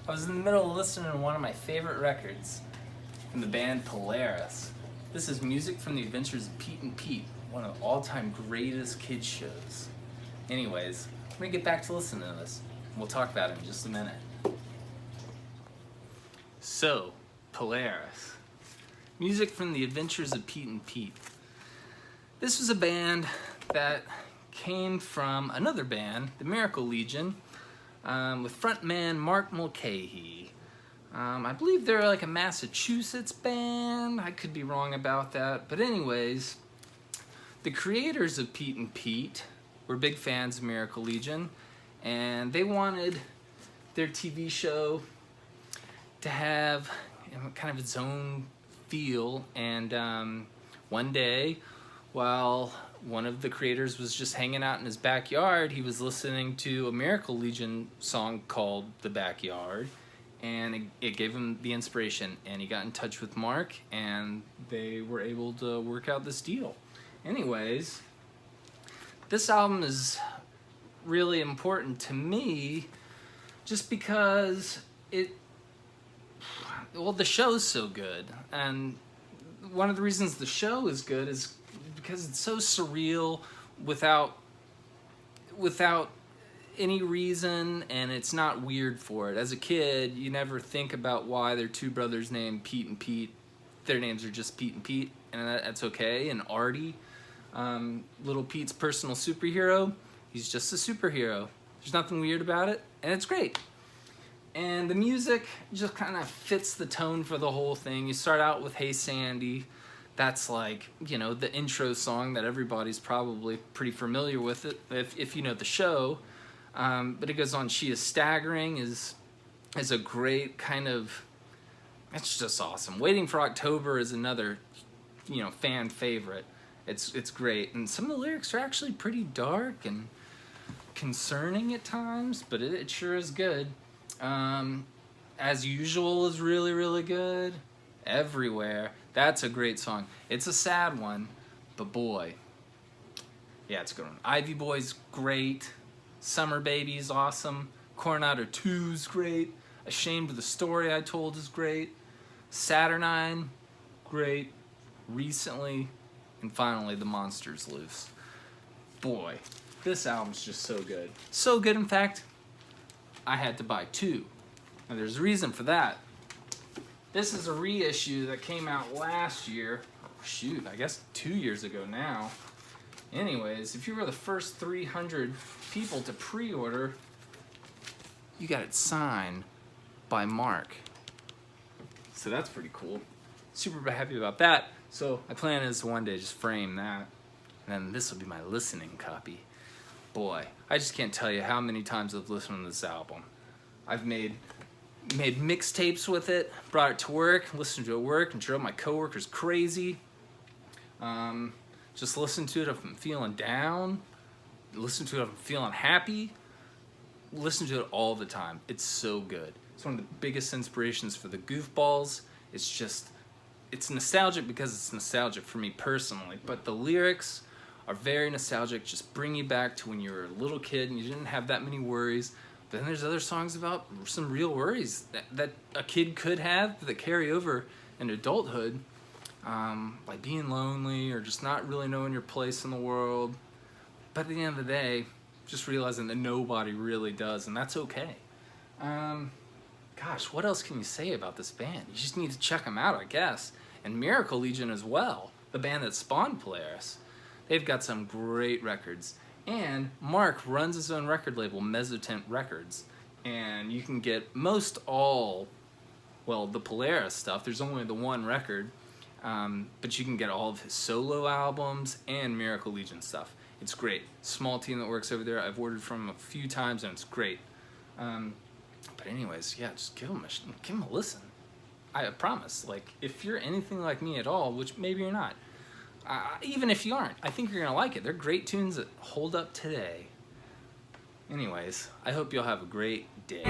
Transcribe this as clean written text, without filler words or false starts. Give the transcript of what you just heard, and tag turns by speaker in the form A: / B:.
A: I was in the middle of listening to one of my favorite records from the band Polaris. This is music from the Adventures of Pete and Pete, one of the all-time greatest kids shows. Anyways, I'm gonna get back to listening to this. We'll talk about it in just a minute. So, Polaris. Music from the Adventures of Pete and Pete. This was a band that came from another band, the Miracle Legion, with frontman Mark Mulcahy. I believe they're like a Massachusetts band. I could be wrong about that. But anyways, the creators of Pete and Pete were big fans of Miracle Legion, and they wanted their TV show to have kind of its own feel. And one day, while one of the creators was just hanging out in his backyard, he was listening to a Miracle Legion song called The Backyard, and it gave him the inspiration, and he got in touch with Mark, and they were able to work out this deal. Anyways, this album is really important to me just because the show's so good, and one of the reasons the show is good is because it's so surreal without any reason, and it's not weird for it. As a kid, you never think about why they're two brothers named Pete and Pete. Their names are just Pete and Pete, and that's okay. And Artie, little Pete's personal superhero, he's just a superhero. There's nothing weird about it, and it's great. And the music just kind of fits the tone for the whole thing. You start out with Hey Sandy. That's like, the intro song that everybody's probably pretty familiar with it if you know the show. But it goes on, She Is Staggering is a great kind of, it's just awesome. Waiting for October is another, fan favorite. It's great. And some of the lyrics are actually pretty dark and concerning at times, but it sure is good. As Usual is really, really good. Everywhere. That's a great song. It's a sad one, but boy, yeah, it's a good one. Ivy Boy's great. Summer Baby's awesome. Coronado 2's great. Ashamed of the Story I Told is great. Saturnine, great. Recently, and finally, The Monster's Loose. Boy, this album's just so good. So good, in fact, I had to buy two. And there's a reason for that. This is a reissue that came out last year. Shoot, I guess 2 years ago now. Anyways, if you were the first 300 people to pre-order, you got it signed by Mark. So that's pretty cool. Super happy about that. So my plan is to one day just frame that. And then this will be my listening copy. Boy, I just can't tell you how many times I've listened to this album. I've made mixtapes with it, brought it to work, listened to it at work, and drove my coworkers crazy. Just listen to it if I'm feeling down, listen to it if I'm feeling happy, listen to it all the time. It's so good. It's one of the biggest inspirations for the Goofballs. It's nostalgic because it's nostalgic for me personally, but the lyrics are very nostalgic, just bring you back to when you were a little kid and you didn't have that many worries. Then there's other songs about some real worries that a kid could have that carry over in adulthood, like being lonely or just not really knowing your place in the world. But at the end of the day, just realizing that nobody really does, and that's okay. Gosh, what else can you say about this band? You just need to check them out, I guess. And Miracle Legion as well, the band that spawned Polaris. They've got some great records. And Mark runs his own record label, Mezzotint Records. And you can get the Polaris stuff. There's only the one record. But you can get all of his solo albums and Miracle Legion stuff. It's great. Small team that works over there. I've ordered from him a few times, and it's great. But anyways, yeah, just give him a listen. I promise. If you're anything like me at all, which maybe you're not, even if you aren't, I think you're going to like it. They're great tunes that hold up today. Anyways, I hope you'll have a great day.